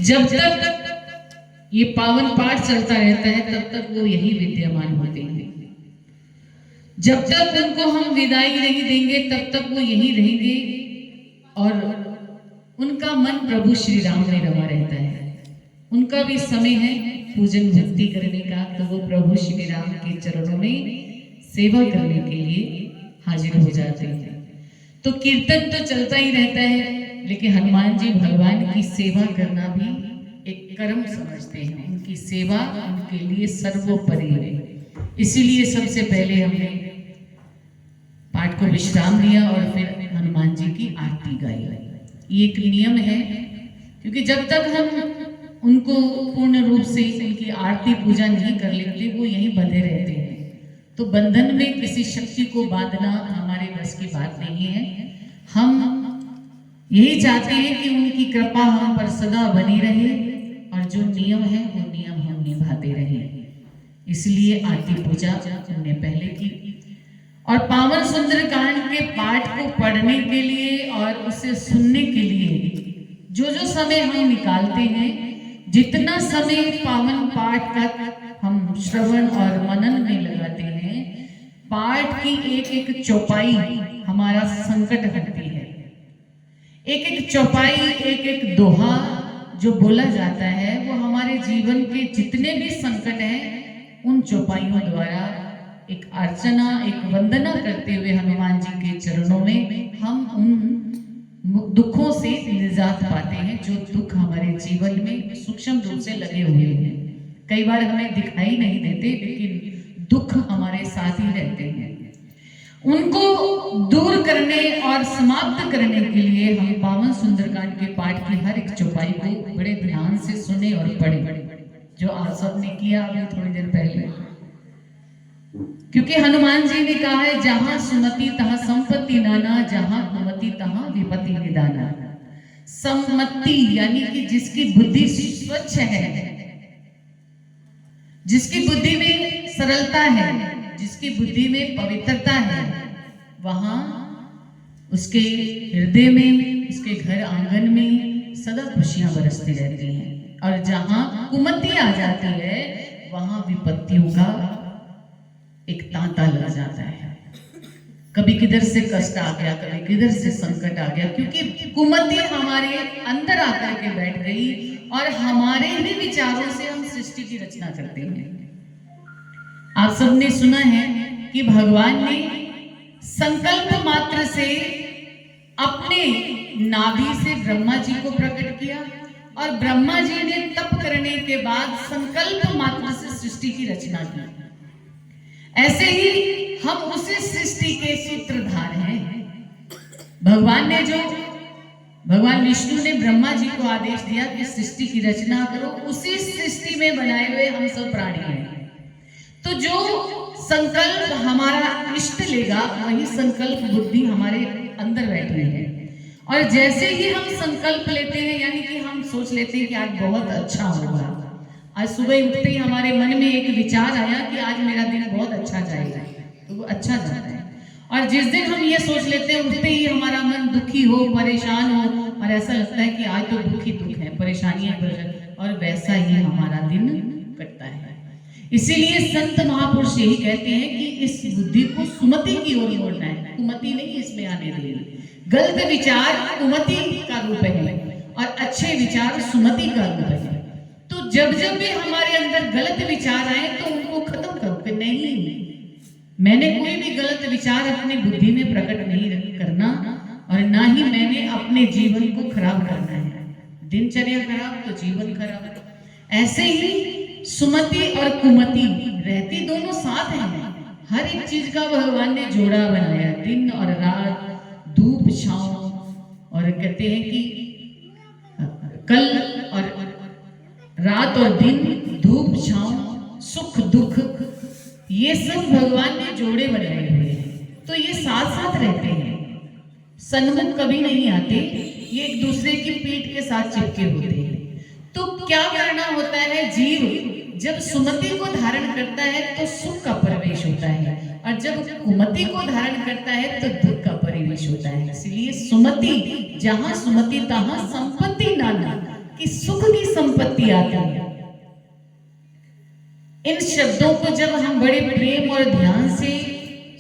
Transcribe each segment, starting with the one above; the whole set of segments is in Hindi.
जब तक ये पावन पाठ चलता रहता है तब तक वो यही विद्यमान होते हैं। जब तक उनको हम विदाई नहीं देंगे तब तक वो यही रहेंगे और उनका मन प्रभु श्री राम में रमा रहता है। उनका भी समय है पूजन भक्ति करने का, तो वो प्रभु श्री राम के चरणों में सेवा करने के लिए हाजिर हो जाते हैं। तो कीर्तन तो चलता ही रहता है, लेकिन हनुमान जी भगवान की सेवा करना भी एक कर्म समझते हैं। उनकी सेवा उनके लिए सर्वोपरि है। इसीलिए सबसे पहले हमने पाठ को विश्राम लिया और फिर हनुमान जी की आरती गाई। ये एक नियम है, क्योंकि जब तक हम उनको पूर्ण रूप से उनकी आरती पूजा नहीं कर लेते वो यहीं बंधे रहते हैं। तो बंधन में किसी शक्ति को बांधना हमारे बस की बात नहीं है। हम यही चाहते हैं कि उनकी कृपा हम पर सदा बनी रहे और जो नियम है वो नियम हम निभाते रहें। इसलिए आरती पूजा हमने पहले की और पावन सुंदरकांड के पाठ को पढ़ने के लिए और उसे सुनने के लिए जो जो समय हम निकालते हैं, जितना समय पावन पाठ का हम श्रवण और मनन में लगाते हैं, पाठ की एक एक चौपाई हमारा संकट हटती है। एक एक चौपाई, एक एक दोहा जो बोला जाता है वो हमारे जीवन के जितने भी संकट हैं उन चौपाइयों द्वारा एक अर्चना, एक वंदना करते हुए हनुमान जी के चरणों में हम उन दुखों से निजात पाते हैं जो दुख हमारे जीवन में सूक्ष्म रूप से लगे हुए हैं। कई बार हमें दिखाई नहीं देते, लेकिन दुख हमारे साथ ही रहते हैं। उनको दूर करने और समाप्त करने के लिए हम पावन सुंदरकांड के पाठ की हर एक चौपाई को बड़े ध्यान से सुने और पढ़े, जो आप सबने किया अभी थोड़ी देर पहले। क्योंकि हनुमान जी ने कहा है, जहां सुमति तहां संपत्ति नाना, जहां कुमति तहां विपत्ति निदाना। सम्मति यानी कि जिसकी बुद्धि स्वच्छ है, जिसकी बुद्धि में सरलता है, जिसकी बुद्धि में पवित्रता है, वहां उसके हृदय में, उसके घर आंगन में सदा खुशियां बरसती रहती हैं। और जहां कुमति आ जाती है वहां विपत्तियों का एक तांता लग जाता है। कभी किधर से कष्ट आ गया, कभी किधर से संकट आ गया, क्योंकि कुमति हमारे अंदर आकर के बैठ गई और हमारे ही विचारों से हम सृष्टि की रचना करते हैं। आप सबने सुना है कि भगवान ने संकल्प मात्र से अपने नाभि से ब्रह्मा जी को प्रकट किया और ब्रह्मा जी ने तप करने के बाद संकल्प मात्र से सृष्टि की रचना की। ऐसे ही हम उसी सृष्टि के सूत्रधार हैं। भगवान विष्णु ने ब्रह्मा जी को आदेश दिया कि सृष्टि की रचना करो, उसी सृष्टि में बनाए हुए हम सब प्राणी हैं। तो जो संकल्प हमारा इष्ट लेगा वही संकल्प बुद्धि हमारे अंदर बैठी है। और जैसे ही हम संकल्प लेते हैं, यानी कि हम सोच लेते हैं कि आज बहुत अच्छा होगा, आज सुबह उठते ही हमारे मन में एक विचार आया कि आज मेरा दिन बहुत अच्छा जाएगा, तो वो अच्छा जाता है। और जिस दिन हम ये सोच लेते हैं, उठते ही हमारा मन दुखी हो, परेशान हो और ऐसा लगता है कि आज तो दुख ही दुख है, परेशानियां, और वैसा ही हमारा दिन कटता है। इसीलिए संत महापुरुष यही कहते हैं कि इस बुद्धि को सुमति की ओर मोड़ना है, कुमति नहीं इसमें आने देनी। गलत विचार कुमति का रूप है और अच्छे विचार सुमति का रूप है। तो जब जब भी हमारे अंदर गलत विचार आए तो उनको खत्म करो कि नहीं, मैंने कोई भी गलत विचार अपनी बुद्धि में प्रकट नहीं करना और ना ही मैंने अपने जीवन को खराब करना है। दिनचर्या खराब तो जीवन खराब। ऐसे ही सुमति और कुमति रहती दोनों साथ हैं। हर एक चीज का भगवान ने जोड़ा बनाया, दिन और रात, धूप छांव, और कहते हैं कि कल और रात और दिन, धूप छांव, सुख दुख, ये सब भगवान ने जोड़े बनाए हुए हैं। तो ये साथ साथ रहते हैं, सन्मुख कभी नहीं आते, ये एक दूसरे की पीठ के साथ चिपके होते हैं। तो क्या करना होता है, जीव जब सुमति को धारण करता है तो सुख का परिवेश होता है, और जब कुमति को धारण करता है तो दुख का परिवेश होता है। इसलिए सुमति, जहां सुमति तहां संपत्ति नाना, कि सुख की संपत्ति आती है। इन शब्दों को जब हम बड़े प्रेम और ध्यान से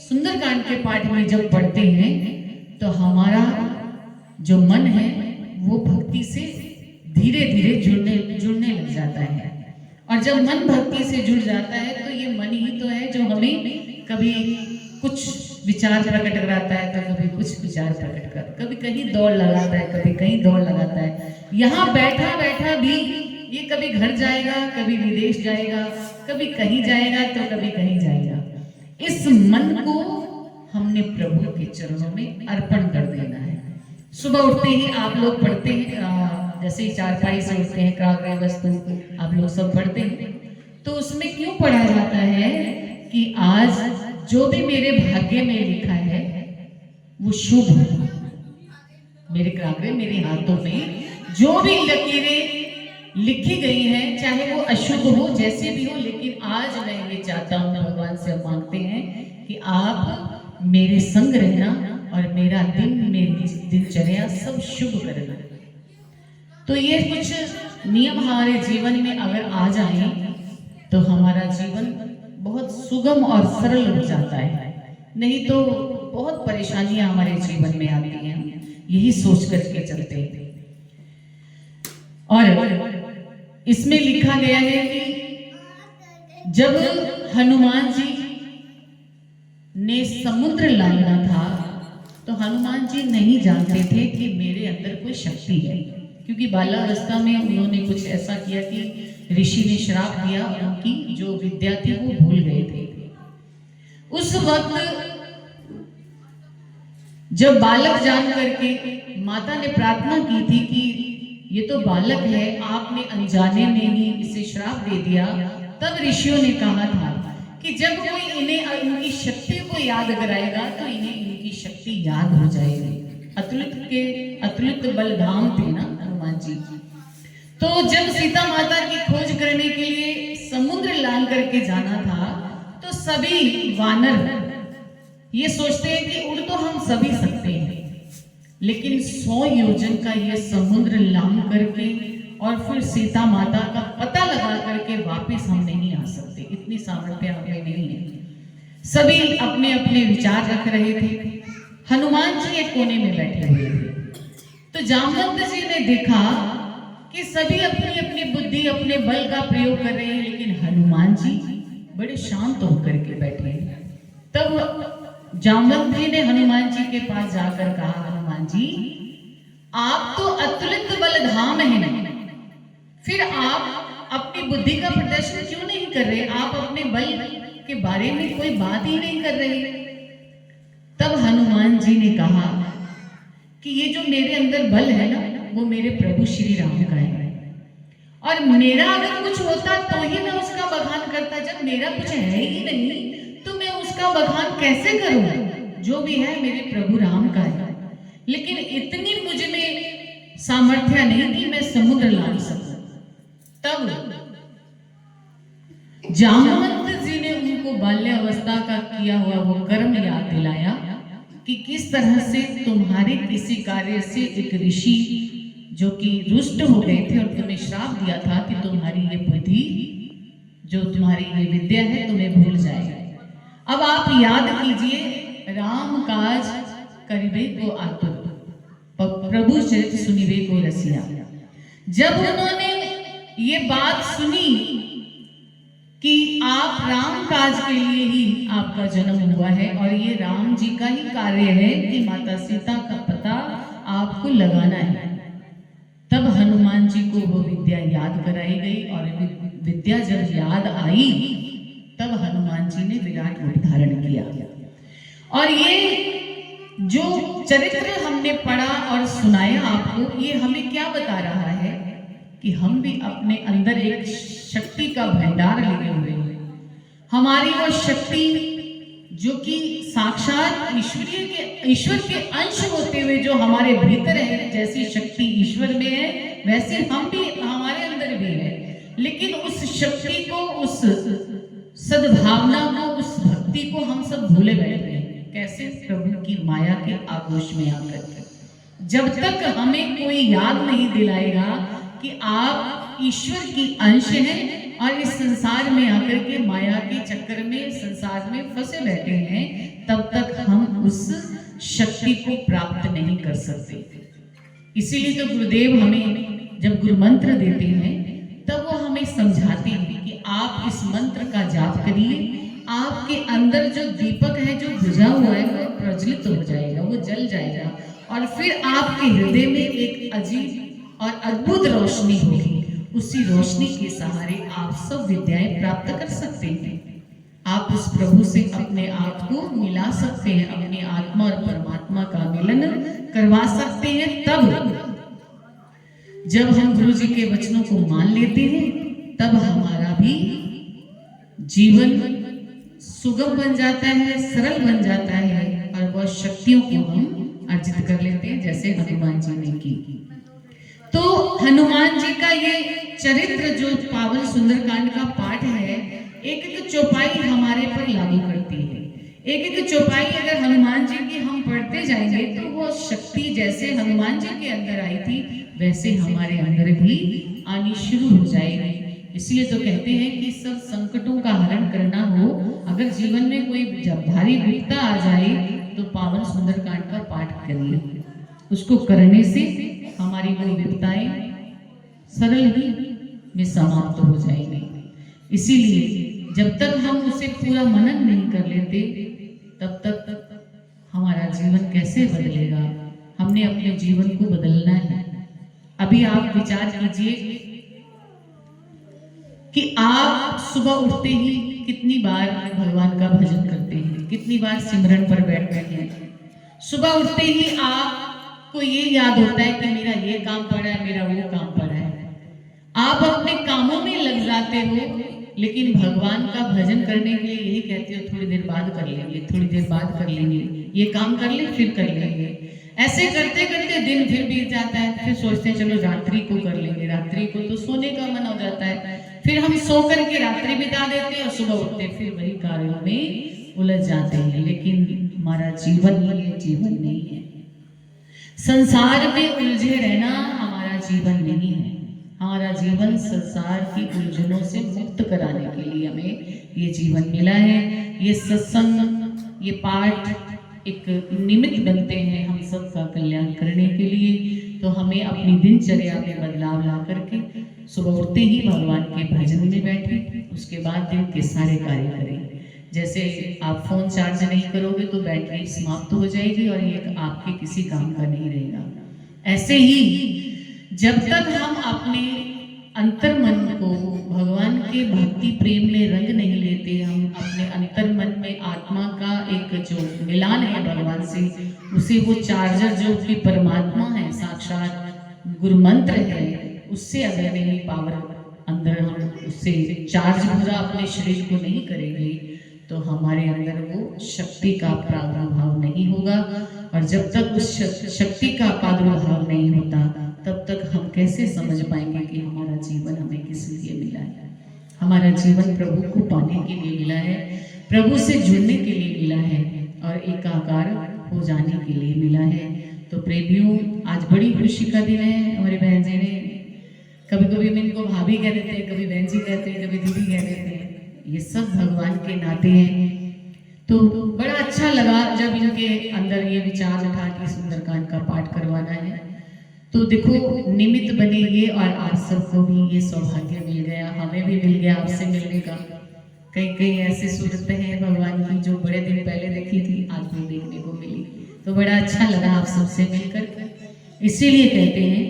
सुंदरकांड के पाठ में जब पढ़ते हैं तो हमारा जो मन है वो भक्ति से धीरे धीरे जुड़ने लग जाता है। और जब मन भक्ति से जुड़ जाता है तो ये मन ही तो है जो हमें कभी कुछ विचार प्रकट कराता है तो कभी कुछ विचार प्रकट कर, कभी कहीं दौड़ लगाता है, कभी कहीं दौड़ लगाता है। यहाँ बैठा बैठा भी ये कभी घर जाएगा, कभी विदेश जाएगा, कभी कहीं जाएगा तो कभी कहीं जाएगा। इस मन को हमने प्रभु के चरणों में अर्पण कर देना है। सुबह उठते ही आप लोग पढ़ते हैं, जैसे चारपाई से उठते हैं, काव्य वस्तु आप लोग सब पढ़ते हैं, तो उसमें क्यों पढ़ा जाता है कि आज जो भी मेरे भाग्य में लिखा है वो शुभ हो। मेरे काव्य, मेरे हाथों में जो भी लकीरें लिखी गई हैं, चाहे वो अशुभ हो, जैसे भी हो, लेकिन आज मैं ये चाहता हूँ, भगवान से मांगते हैं कि आप मेरे संग रहना और मेरा दिन, मेरी दिनचर्या सब शुभ करना। तो ये कुछ नियम हमारे जीवन में अगर आ जाए तो हमारा जीवन बहुत सुगम और सरल हो जाता है, नहीं तो बहुत परेशानियां हमारे जीवन में आती हैं, यही सोच करके चलते हैं। और इसमें लिखा गया है कि जब हनुमान जी ने समुद्र लांघना था तो हनुमान जी नहीं जानते थे कि मेरे अंदर कोई शक्ति है, क्योंकि बाल्यावस्था में उन्होंने कुछ ऐसा किया कि ऋषि ने श्राप दिया और उनकी जो विद्या थी वो भूल गए थे। उस वक्त जब बालक जान करके माता ने प्रार्थना की थी कि ये तो बालक है, आपने अनजाने में ही इसे श्राप दे दिया, तब ऋषियों ने कहा था कि जब कोई इन्हें इनकी शक्ति को याद कराएगा तो इन्हें इनकी शक्ति याद हो जाएगी। अतुलित बलधाम थे ना हनुमान जी। तो जब सीता माता की खोज करने के लिए समुद्र लांघ करके जाना था तो सभी वानर ये सोचते हैं कि उड़ तो हम सभी सकते हैं, लेकिन 100 योजन का ये समुद्र लांघ करके और फिर सीता माता का पता लगा करके वापस हम नहीं आ सकते, इतनी सामर्थ्य हमें नहीं है। सभी अपने अपने विचार रख रहे थे। हनुमान जी एक कोने में बैठे हुए थे। तो जामवंत जी ने देखा कि सभी अपनी अपनी बुद्धि, अपने बल का प्रयोग कर रहे हैं, लेकिन हनुमान जी बड़े शांत होकर के बैठे हैं। तब जामवंत जी ने हनुमान जी के पास जाकर कहा, हनुमान जी आप तो अतुलित बलधाम हैं, फिर आप अपनी बुद्धि का प्रदर्शन क्यों नहीं कर रहे? आप अपने बल के बारे में कोई बात ही नहीं कर रहे। तब हनुमान जी ने कहा कि ये जो मेरे अंदर बल है ना, वो मेरे प्रभु श्री राम का है, और मेरा अगर कुछ होता तो ही मैं उसका बखान करता। जब मेरा कुछ है ही नहीं तो मैं उसका बखान कैसे करूं? जो भी है मेरे प्रभु राम का है, लेकिन इतनी मुझ में सामर्थ्य नहीं कि मैं समुद्र लांघ सकूं। तब जामवंत जी ने उनको बाल्यावस्था का किया हुआ वो कर्म याद दिलाया कि किस तरह से तुम्हारे किसी कार्य से एक ऋषि जो कि रुष्ट हो गए थे और तुम्हें श्राप दिया था कि तुम्हारी ये बुद्धि, जो तुम्हारी ये विद्या है, तुम्हें भूल जाएगी। अब आप याद कीजिए, राम काज करिबे को आतुर, प्रभु चरित सुनिबे को रसिया। जब उन्होंने ये बात सुनी कि आप राम काज के लिए ही आपका जन्म हुआ है और ये राम जी का ही कार्य है कि माता सीता का पता आपको लगाना है, तब हनुमान जी को वो विद्या याद कराई गई। और विद्या जब याद आई तब हनुमान जी ने विराट रूप धारण किया। और ये जो चरित्र हमने पढ़ा और सुनाया आपको, ये हमें क्या बता रहा है कि हम भी अपने अंदर एक शक्ति का भंडार लिए हुए हैं। हमारी वो शक्ति जो कि साक्षात ईश्वर के अंश होते हुए जो हमारे भीतर है, जैसी शक्ति ईश्वर में है वैसे हम भी, हमारे अंदर भी है, लेकिन उस शक्ति को, उस सद्भावना को, उस भक्ति को हम सब भूले बैठे हैं। कैसे? प्रभु की माया के आगोश में आकर के। जब तक हमें कोई याद नहीं दिलाएगा कि आप ईश्वर की अंश हैं और इस संसार में आकर के माया के चक्कर में संसार में फंसे बैठे हैं, तब तक हम उस शक्ति को प्राप्त नहीं कर सकते। इसीलिए तो गुरुदेव हमें जब गुरु मंत्र देते हैं तब वो हमें समझाते हैं कि आप इस मंत्र का जाप करिए, आपके अंदर जो दीपक है जो बुझा हुआ है वो प्रज्वलित हो जाएगा, वो जल जाएगा और फिर आपके हृदय में एक अजीब और अद्भुत रोशनी होगी। उसी रोशनी के सहारे आप सब विद्याएं प्राप्त कर सकते हैं। आप उस प्रभु से अपने आप को मिला सकते हैं, अपनी आत्मा और परमात्मा का मिलन करवा सकते हैं। तब जब हम गुरु जी के वचनों को मान लेते हैं तब हमारा भी जीवन सुगम बन जाता है, सरल बन जाता है और वह शक्तियों को हम अर्जित कर लेते हैं, जैसे हनुमान जी ने की। तो हनुमान जी का ये चरित्र जो पावन सुंदरकांड का पाठ है, एक एक चौपाई हमारे पर लागू करती है। एक एक चौपाई अगर हनुमान जी की हम पढ़ते जाएंगे तो वो शक्ति जैसे हनुमान जी के अंदर आई थी वैसे हमारे अंदर भी आनी शुरू हो जाएगी। इसलिए तो कहते हैं कि सब संकटों का हरण करना हो, अगर जीवन में कोई जब भारी विपदा आ जाए तो पावन सुंदरकांड का पाठ करिए। उसको करने से हमारी वो विपदाएं सरल ही में समाप्त हो जाएंगी। इसीलिए जब तक हम उसे पूरा मनन नहीं कर लेते तब तक हमारा जीवन कैसे बदलेगा। हमने अपने जीवन को बदलना है। अभी आप विचार कीजिए कि आप सुबह उठते ही कितनी बार भगवान का भजन करते हैं, कितनी बार सिमरन पर बैठते हैं। सुबह उठते ही आपको ये याद होता है कि मेरा ये काम पड़ा है, मेरा वो काम पड़ा है। आप अपने कामों में लग जाते हो, लेकिन भगवान का भजन करने के लिए यही कहते हो थोड़ी देर बाद कर लेंगे, थोड़ी देर बाद कर लेंगे, ये काम कर ले फिर कर लेंगे। ऐसे करते करते दिन फिर बीत जाता है, फिर सोचते हैं चलो रात्रि को कर लेंगे। रात्रि को तो सोने का मन हो जाता है, फिर हम सो करके रात्रि बिता देते हैं और सुबह उठते फिर वही कार्यों में उलझ जाते हैं। लेकिन हमारा जीवन ये जीवन नहीं है। संसार में उलझे रहना हमारा जीवन नहीं है। हमारा जीवन संसार की उलझनों से मुक्त कराने के लिए हमें ये जीवन मिला है। ये सत्संग, ये पाठ एक निमित्त बनते हैं हम सबका कल्याण करने के लिए। तो हमें अपनी दिनचर्या में बदलाव ला करके सुबह उठते ही भगवान के भजन में बैठे, उसके बाद दिन के सारे कार्य करें। जैसे आप फोन चार्ज नहीं करोगे तो बैटरी समाप्त हो जाएगी और ये आपके किसी काम का नहीं रहेगा। ऐसे ही जब तक हम अपने अंतर मन को भगवान के भक्ति प्रेम में रंग नहीं लेते, हम अपने अंतर मन में आत्मा का एक जो मिलान है भगवान से, उसे वो चार्जर जो कि परमात्मा है, साक्षात गुरु मंत्र है, उससे अगर नहीं पावर अंदर हम उससे चार्ज पूरा अपने शरीर को नहीं करेंगे तो हमारे अंदर वो शक्ति का प्रादुर्भाव नहीं होगा। और जब तक उस शक्ति का प्रादुर्भाव नहीं होता तब तक हम कैसे समझ पाएंगे कि हमारा जीवन हमें किस लिए मिला है। हमारा जीवन प्रभु को पाने के लिए मिला है, प्रभु से जुड़ने के लिए मिला है और एकाकार हो जाने के लिए मिला है। तो प्रेमियों, आज बड़ी खुशी का दिन है। हमारी बहन जी ने, कभी कभी हम इनको भाभी कह देते हैं, कभी बहन जी कहते हैं, कभी दीदी कह देते हैं, ये सब भगवान के नाते हैं। तो बड़ा अच्छा लगा जब इनके अंदर ये विचार उठा कि सुंदरकांड का पाठ करवाना है। तो देखो निमित्त बने ये और आप सबको भी ये सौभाग्य मिल गया, हमें भी मिल गया आपसे मिलने का। कई कई ऐसी सूरतें हैं भगवान की जो बड़े दिन पहले देखी थी, आज भी देखने को मिली। तो बड़ा अच्छा लगा आप सबसे मिलकर। इसीलिए कहते हैं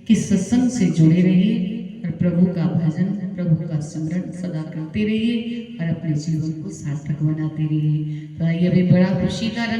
कि सत्संग से जुड़े रहिए और प्रभु का भजन, प्रभु का स्मरण सदा करते रहिए और अपने जीवन को सार्थक बनाते रहिए। तो आइए, अभी बड़ा खुशी का रंग